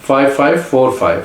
5545।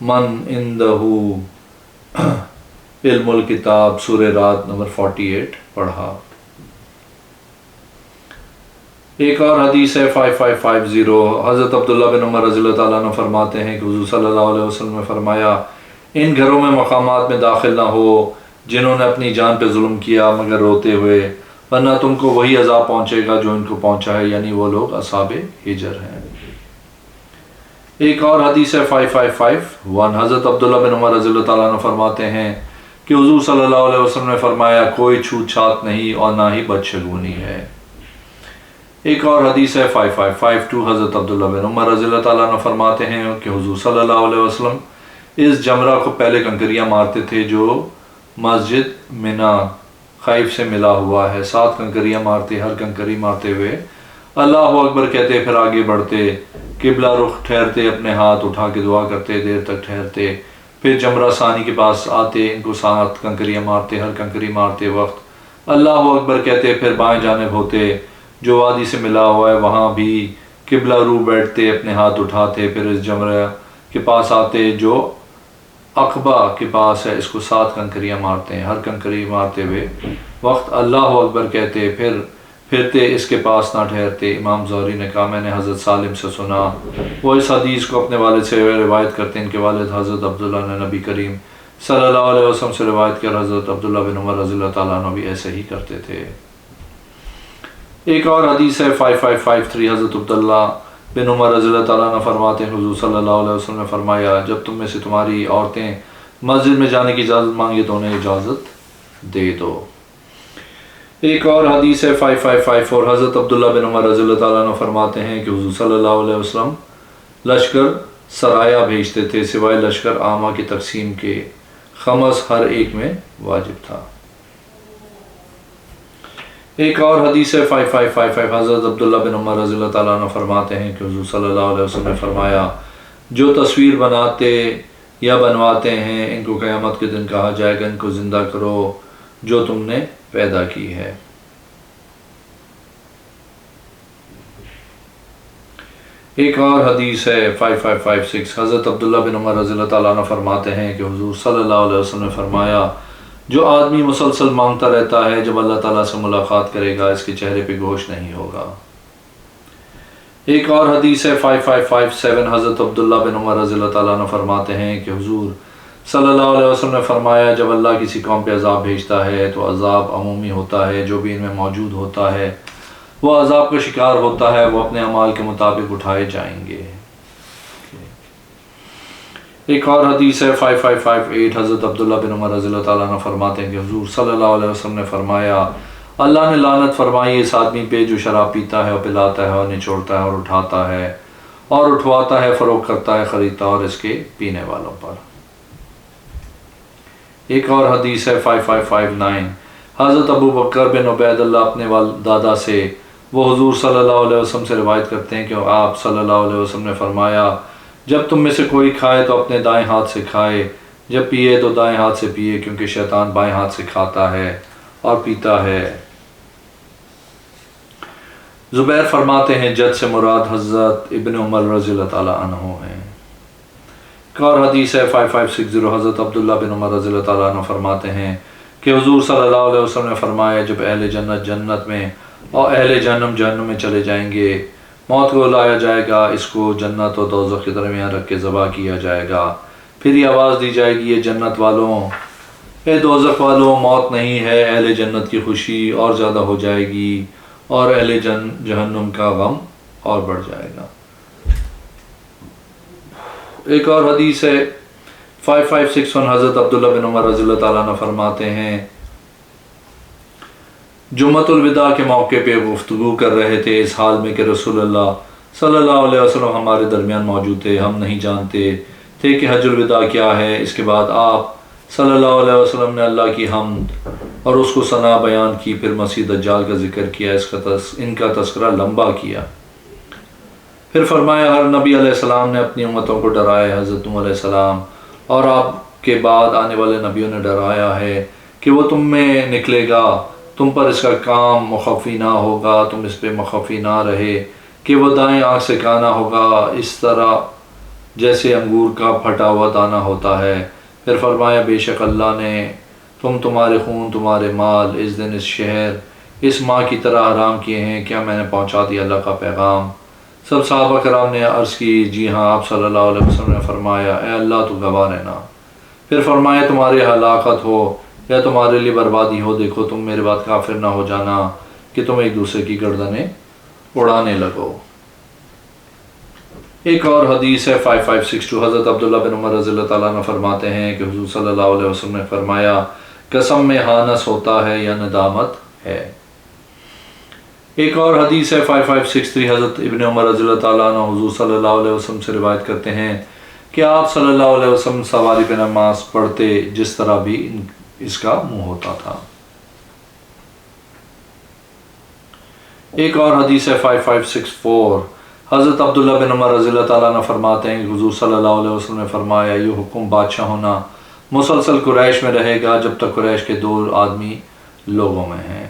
من عندہ علم الکتاب سورہ رات نمبر 48 پڑھا۔ ایک اور حدیث ہے 5550، حضرت عبداللہ بن عمر رضی اللہ تعالیٰ عنہ فرماتے ہیں کہ حضور صلی اللہ علیہ وسلم نے فرمایا ان گھروں میں مقامات میں داخل نہ ہو جنہوں نے اپنی جان پہ ظلم کیا مگر روتے ہوئے، ورنہ تم کو وہی عذاب پہنچے گا جو ان کو پہنچا ہے، یعنی وہ لوگ اصحاب ہجر ہیں۔ ایک اور حدیث ہے 5551، حضرت عبداللہ بن عمر رضی اللہ تعالیٰ عنہ فرماتے ہیں کہ حضور صلی اللہ علیہ وسلم نے فرمایا کوئی چھوت چھات نہیں اور نہ ہی بدشگونی ہے۔ ایک اور حدیث ہے 5552، حضرت عبداللہ بن عمر رضی اللہ تعالیٰ عنہ فرماتے ہیں کہ حضور صلی اللہ علیہ وسلم اس جمرہ کو پہلے کنکریاں مارتے تھے جو مسجد منا خیف سے ملا ہوا ہے، 7 کنکریاں مارتے، ہر کنکری مارتے ہوئے اللہ اکبر کہتے، پھر آگے بڑھتے، قبلہ رخ ٹھہرتے، اپنے ہاتھ اٹھا کے دعا کرتے، دیر تک ٹھہرتے، پھر جمرہ ثانی کے پاس آتے، ان کو 7 کنکریاں مارتے، ہر کنکری مارتے وقت اللہ اکبر کہتے، پھر بائیں جانب ہوتے جو وادی سے ملا ہوا ہے، وہاں بھی قبلہ رو بیٹھتے، اپنے ہاتھ اٹھاتے، پھر اس جمرہ کے پاس آتے جو عقبہ کے پاس ہے، اس کو 7 کنکریاں مارتے ہیں، ہر کنکری مارتے ہوئے وقت اللہ اکبر کہتے، پھر پھرتے، اس کے پاس نہ ٹھہرتے۔ امام زہری نے کہا میں نے حضرت سالم سے سنا، وہ اس حدیث کو اپنے والد سے روایت کرتے ہیں، ان کے والد حضرت عبداللہ نے نبی کریم صلی اللہ علیہ وسلم سے روایت کیا، حضرت عبداللہ بن عمر رضی اللہ تعالیٰ عنہ بھی ایسے ہی کرتے تھے۔ ایک اور حدیث ہے 5553، حضرت عبداللہ بن عمر رضی اللہ تعالیٰ عنہ فرماتے ہیں حضور صلی اللہ علیہ وسلم نے فرمایا جب تم میں سے تمہاری عورتیں مسجد میں جانے کی اجازت مانگے تو انہیں اجازت دے دو۔ ایک اور حدیث ہے 5554، حضرت عبداللہ بن عمر رضی اللہ تعالیٰ عنہ فرماتے ہیں کہ حضور صلی اللہ علیہ وسلم لشکر سرایا بھیجتے تھے سوائے لشکر عامہ کی تقسیم کے، خمس ہر ایک میں واجب تھا۔ ایک اور حدیث ہے 5555، حضرت عبداللہ بن عمر رضی اللہ تعالیٰ عنہ فرماتے ہیں کہ حضور صلی اللہ علیہ وسلم نے فرمایا جو تصویر بناتے یا بنواتے ہیں ان کو قیامت کے دن کہا جائے گا ان کو زندہ کرو جو تم نے پیدا کی ہے۔ ایک اور حدیث ہے 5556، حضرت عبداللہ بن عمر رضی اللہ تعالیٰ عنہ فرماتے ہیں کہ حضور صلی اللہ علیہ وسلم نے فرمایا جو آدمی مسلسل مانگتا رہتا ہے جب اللہ تعالیٰ سے ملاقات کرے گا اس کے چہرے پہ گوشت نہیں ہوگا۔ ایک اور حدیث ہے 5557، حضرت عبداللہ بن عمر رضی اللہ تعالیٰ عنہ فرماتے ہیں کہ حضور صلی اللہ علیہ وسلم نے فرمایا جب اللہ کسی قوم پہ عذاب بھیجتا ہے تو عذاب عمومی ہوتا ہے، جو بھی ان میں موجود ہوتا ہے وہ عذاب کا شکار ہوتا ہے، وہ اپنے اعمال کے مطابق اٹھائے جائیں گے۔ ایک اور حدیث ہے 5558، حضرت عبداللہ بن عمر رضی اللہ تعالیٰ عنہ فرماتے ہیں کہ حضور صلی اللہ علیہ وسلم نے فرمایا اللہ نے لعنت فرمائی اس آدمی پہ جو شراب پیتا ہے اور پلاتا ہے اور نچوڑتا ہے اور اٹھاتا ہے اور اٹھواتا ہے، فروخت کرتا ہے، خریدتا ہے اور اس کے پینے والوں پر۔ ایک اور حدیث ہے 5559، حضرت ابو بکر بن عبید اللہ اپنے دادا سے وہ حضور صلی اللہ علیہ وسلم سے روایت کرتے ہیں کہ آپ صلی اللہ علیہ وسلم نے فرمایا جب تم میں سے کوئی کھائے تو اپنے دائیں ہاتھ سے کھائے، جب پیے تو دائیں ہاتھ سے پیے، کیونکہ شیطان بائیں ہاتھ سے کھاتا ہے اور پیتا ہے۔ زبیر فرماتے ہیں جد سے مراد حضرت ابن عمر رضی اللہ تعالیٰ عنہ ہیں۔ ایک اور حدیث ہے 5560، حضرت عبداللہ بن عمر رضی اللہ تعالیٰ عنہ فرماتے ہیں کہ حضور صلی اللہ علیہ وسلم نے فرمایا جب اہل جنت جنت میں اور اہل جہنم جہنم میں چلے جائیں گے موت کو لایا جائے گا، اس کو جنت اور دوزخ کے درمیان رکھ کے ذبح کیا جائے گا، پھر یہ آواز دی جائے گی یہ جنت والوں، اے دوزخ والوں موت نہیں ہے، اہل جنت کی خوشی اور زیادہ ہو جائے گی اور اہل جہنم کا غم اور بڑھ جائے گا۔ ایک اور حدیث ہے 5561، حضرت عبداللہ بن عمر رضی اللہ تعالیٰ عنہ فرماتے ہیں جمعۃ الوداع کے موقع پہ گفتگو کر رہے تھے اس حال میں کہ رسول اللہ صلی اللہ علیہ وسلم ہمارے درمیان موجود تھے، ہم نہیں جانتے تھے کہ حج الوداع کیا ہے۔ اس کے بعد آپ صلی اللہ علیہ وسلم نے اللہ کی حمد اور اس کو ثنا بیان کی، پھر مسیح دجال کا ذکر کیا، ان کا تذکرہ لمبا کیا، پھر فرمایا ہر نبی علیہ السلام نے اپنی امتوں کو ڈرایا، حضرت نوح علیہ السلام اور آپ کے بعد آنے والے نبیوں نے ڈرایا ہے کہ وہ تم میں نکلے گا، تم پر اس کا کام مخفی نہ ہوگا، تم اس پہ مخفی نہ رہے کہ وہ دائیں آنکھ سے کانا ہوگا، اس طرح جیسے انگور کا پھٹا ہوا دانہ ہوتا ہے۔ پھر فرمایا بے شک اللہ نے تمہارے خون، تمہارے مال اس دن اس شہر اس ماہ کی طرح حرام کیے ہیں، کیا میں نے پہنچا دیا اللہ کا پیغام؟ سب صحابہ کرام نے عرض کی جی ہاں۔ آپ صلی اللہ علیہ وسلم نے فرمایا اے اللہ تو گواہ رہنا۔ پھر فرمایا تمہارے ہلاکت ہو یا تمہارے لیے بربادی ہو، دیکھو تم میرے بعد کافر نہ ہو جانا کہ تم ایک دوسرے کی گردنیں اڑانے لگو۔ ایک اور حدیث ہے 5562، حضرت عبداللہ بن عمر رضی اللہ تعالیٰ عنہ فرماتے ہیں کہ حضور صلی اللہ علیہ وسلم نے فرمایا قسم میں ہانس ہوتا ہے یا ندامت ہے۔ ایک اور حدیث ہے 5563، حضرت ابن عمر رضی اللہ تعالیٰ عنہ حضور صلی اللہ علیہ وسلم سے روایت کرتے ہیں کہ آپ صلی اللہ علیہ وسلم سواری پہ نماز پڑھتے جس طرح بھی اس کا منہ ہوتا تھا۔ ایک اور حدیث ہے 5564، حضرت عبداللہ بن عمر رضی اللہ تعالیٰ عنہ فرماتے ہیں کہ حضور صلی اللہ علیہ وسلم نے فرمایا یہ حکم بادشاہ ہونا مسلسل قریش میں رہے گا جب تک قریش کے 2 آدمی لوگوں میں ہیں۔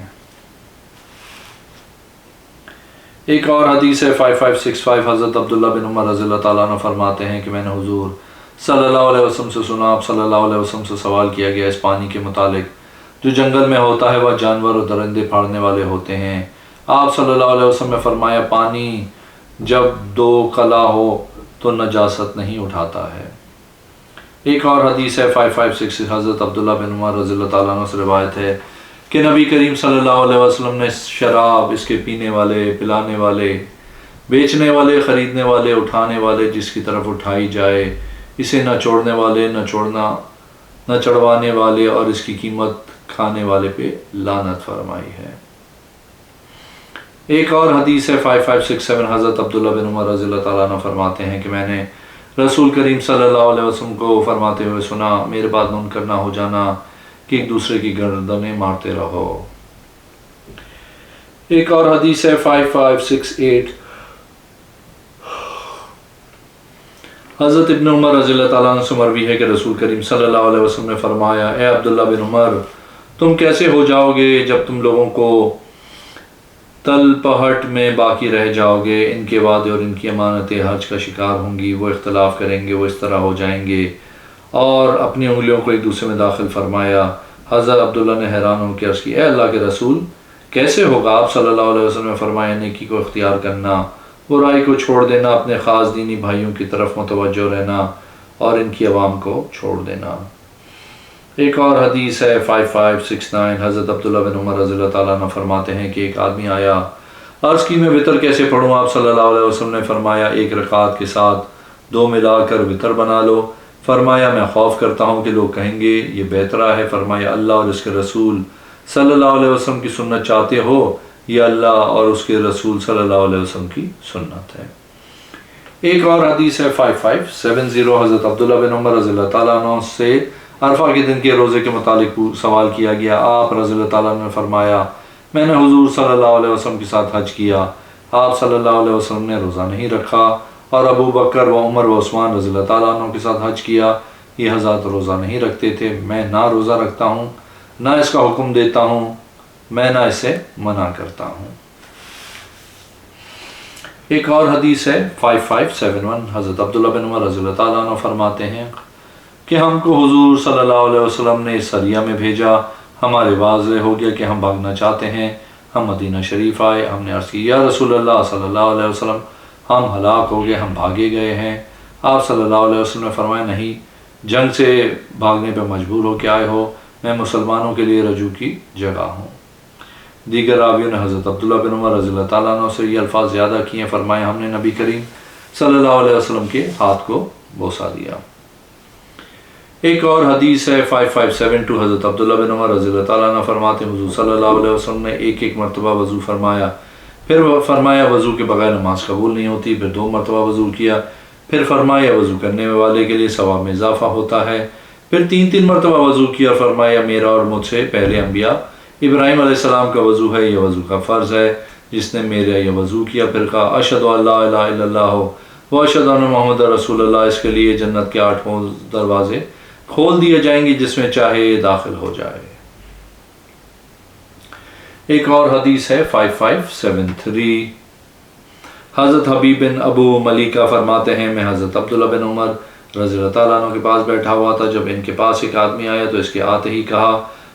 ایک اور حدیث ہے 5565، حضرت عبداللہ بن عمر رضی اللہ تعالیٰ عنہ فرماتے ہیں کہ میں نے حضور صلی اللہ علیہ وسلم سے سنا، آپ صلی اللہ علیہ وسلم سے سوال کیا گیا اس پانی کے متعلق جو جنگل میں ہوتا ہے وہ جانور اور درندے پھاڑنے والے ہوتے ہیں۔ آپ صلی اللہ علیہ وسلم نے فرمایا پانی جب 2 کلا ہو تو نجاست نہیں اٹھاتا ہے۔ ایک اور حدیث ہے 5566، حضرت عبداللہ بن عمر رضی اللہ تعالیٰ عنہ سے روایت ہے کہ نبی کریم صلی اللہ علیہ وسلم نے شراب، اس کے پینے والے، پلانے والے، بیچنے والے، خریدنے والے، اٹھانے والے جس کی طرف اٹھائی جائے، اسے نہ چھوڑنے والے، نہ چڑھوانے والے اور اس کی قیمت کھانے والے پہ لعنت فرمائی ہے۔ ایک اور حدیث ہے 5567، حضرت عبداللہ بن عمر رضی اللہ تعالیٰ عنہ فرماتے ہیں کہ میں نے رسول کریم صلی اللہ علیہ وسلم کو فرماتے ہوئے سنا میرے بعد منکر نہ ہو جانا کہ ایک دوسرے کی گردنیں مارتے رہو۔ ایک اور حدیث ہے 5568، حضرت ابن عمر رضی اللہ تعالیٰ عنہ سے مروی ہے کہ رسول کریم صلی اللہ علیہ وسلم نے فرمایا اے عبداللہ بن عمر تم کیسے ہو جاؤ گے جب تم لوگوں کو تل پہٹ میں باقی رہ جاؤ گے، ان کے وعدے اور ان کی امانتیں حج کا شکار ہوں گی، وہ اختلاف کریں گے، وہ اس طرح ہو جائیں گے، اور اپنی انگلیوں کو ایک دوسرے میں داخل فرمایا۔ حضرت عبداللہ نے حیران ہو کے عرض کی اے اللہ کے رسول کیسے ہوگا؟ آپ صلی اللہ علیہ وسلم نے فرمایا نیکی کو اختیار کرنا، برائی کو چھوڑ دینا، اپنے خاص دینی بھائیوں کی طرف متوجہ رہنا اور ان کی عوام کو چھوڑ دینا۔ ایک اور حدیث ہے 5569، حضرت عبداللہ بن عمر رضی اللہ تعالیٰ عنہ فرماتے ہیں کہ ایک آدمی آیا، عرض کی میں وطر کیسے پڑھوں؟ آپ صلی اللہ علیہ وسلم نے فرمایا ایک رکعت کے ساتھ 2 ملا کر وطر بنا لو۔ فرمایا میں خوف کرتا ہوں کہ لوگ کہیں گے یہ بیترا ہے۔ فرمایا اللہ اور اس کے رسول صلی اللہ علیہ وسلم کی سنت چاہتے ہو یا اللہ اور اس کے رسول صلی اللہ علیہ وسلم کی سنت ہے۔ ایک اور حدیث ہے 5570، حضرت عبداللہ بن عمر رضی اللہ تعالیٰ عنہ سے عرفہ کے دن کے روزے کے متعلق سوال کیا گیا۔ آپ رضی اللہ تعالیٰ عنہ نے فرمایا میں نے حضور صلی اللہ علیہ وسلم کے ساتھ حج کیا، آپ صلی اللہ علیہ وسلم نے روزہ نہیں رکھا، اور ابو بکر و عمر و عثمان رضی اللہ تعالیٰ عنہ کے ساتھ حج کیا، یہ حضرات روزہ نہیں رکھتے تھے، میں نہ روزہ رکھتا ہوں، نہ اس کا حکم دیتا ہوں، میں نہ اسے منع کرتا ہوں۔ ایک اور حدیث ہے 5571، حضرت عبداللہ بن عمر رضی اللہ تعالیٰ عنہ فرماتے ہیں کہ ہم کو حضور صلی اللہ علیہ وسلم نے اس سریہ میں بھیجا، ہمارے واضح ہو گیا کہ ہم بھاگنا چاہتے ہیں، ہم مدینہ شریف آئے، ہم نے عرض کی یا رسول اللہ صلی اللہ علیہ وسلم ہم ہلاک ہو گئے، ہم بھاگے گئے ہیں۔ آپ صلی اللہ علیہ وسلم نے فرمایا نہیں، جنگ سے بھاگنے پہ مجبور ہو کے آئے ہو، میں مسلمانوں کے لیے رجوع کی جگہ ہوں۔ دیگر راویوں نے حضرت عبداللہ بن عمر رضی اللہ تعالیٰ عنہ سے یہ الفاظ زیادہ کیے ہیں، فرمایا ہم نے نبی کریم صلی اللہ علیہ وسلم کے ہاتھ کو بوسہ دیا۔ ایک اور حدیث ہے 5572، حضرت عبداللہ بن عمر رضی اللہ تعالیٰ عنہ فرماتے ہیں حضور صلی اللہ علیہ وسلم نے ایک مرتبہ وضو فرمایا، پھر فرمایا وضو کے بغیر نماز قبول نہیں ہوتی، پھر 2 مرتبہ وضو کیا، پھر فرمایا وضو کرنے والے کے لیے ثواب میں اضافہ ہوتا ہے، پھر 3 مرتبہ وضو کیا، فرمایا میرا اور مجھ سے پہلے انبیاء ابراہیم علیہ السلام کا وضو ہے، یہ وضو کا فرض ہے، جس نے میرا یہ وضو کیا، پھر کہا اشہد ان لا الہ الا اللہ و اشہد ان محمد رسول اللہ، اس کے لیے جنت کے 8 دروازے کھول دیے جائیں گے، جس میں چاہے داخل ہو جائے۔ ایک اور حدیث ہے 5573، حضرت حبیب بن ابو ملیکہ فرماتے ہیں میں حضرت عبداللہ بن عمر رضی اللہ تعالیٰ عنہ کے پاس بیٹھا ہوا تھا، جب ان کے پاس ایک آدمی آیا تو اس کے آتے ہی کہا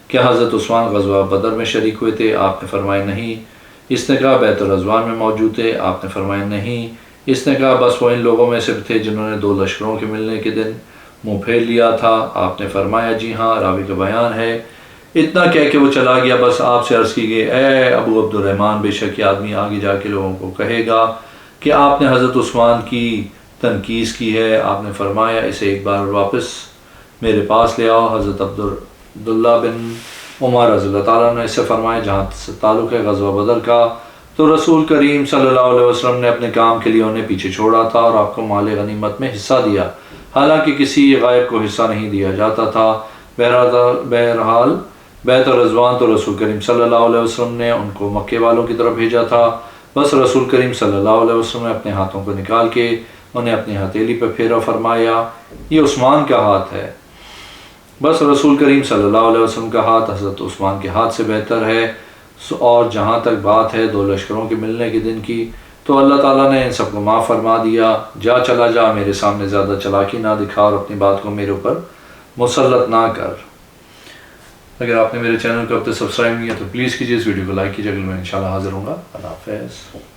کیا حضرت عثمان غزوہ بدر میں شریک ہوئے تھے؟ آپ نے فرمایا نہیں۔ اس نے کہا بیت الرضوان میں موجود تھے؟ آپ نے فرمایا نہیں۔ اس نے کہا بس وہ ان لوگوں میں سے تھے جنہوں نے 2 لشکروں کے ملنے کے دن منہ پھیر لیا تھا؟ آپ نے فرمایا جی ہاں، راوی کا بیان ہے۔ اتنا کہہ کے وہ چلا گیا۔ بس آپ سے عرض کی گئی اے ابو عبد الرحمن، بے شک یہ آدمی آگے جا کے لوگوں کو کہے گا کہ آپ نے حضرت عثمان کی تنقیص کی ہے۔ آپ نے فرمایا اسے ایک بار واپس میرے پاس لے آؤ۔ حضرت عبداللہ بن عمر رضی اللہ تعالیٰ نے اس سے فرمایا جہاں سے تعلق ہے غزوہ بدر کا، تو رسول کریم صلی اللہ علیہ وسلم نے اپنے کام کے لیے انہیں پیچھے چھوڑا تھا اور آپ کو مال غنیمت میں حصہ دیا، حالانکہ کسی غائب کو حصہ نہیں دیا جاتا تھا۔ بہرحال بیت الرضوان تو رسول کریم صلی اللہ علیہ وسلم نے ان کو مکے والوں کی طرف بھیجا تھا۔ بس رسول کریم صلی اللہ علیہ وسلم نے اپنے ہاتھوں کو نکال کے انہیں اپنی ہتھیلی پہ پھیرا، فرمایا یہ عثمان کا ہاتھ ہے۔ بس رسول کریم صلی اللہ علیہ وسلم کا ہاتھ حضرت عثمان کے ہاتھ سے بہتر ہے۔ اور جہاں تک بات ہے 2 لشکروں کے ملنے کے دن کی، تو اللہ تعالیٰ نے ان سب کو معاف فرما دیا۔ جا چلا جا، میرے سامنے زیادہ چلاکی نہ دکھا اور اپنی بات کو میرے اوپر مسلط نہ کر۔ اگر آپ نے میرے چینل کو اب تک سبسکرائب نہیں کیا تو پلیز کیجیے، اس ویڈیو کو لائک کیجیے۔ اگلے میں انشاءاللہ حاضر ہوں گا۔ اللہ حافظ۔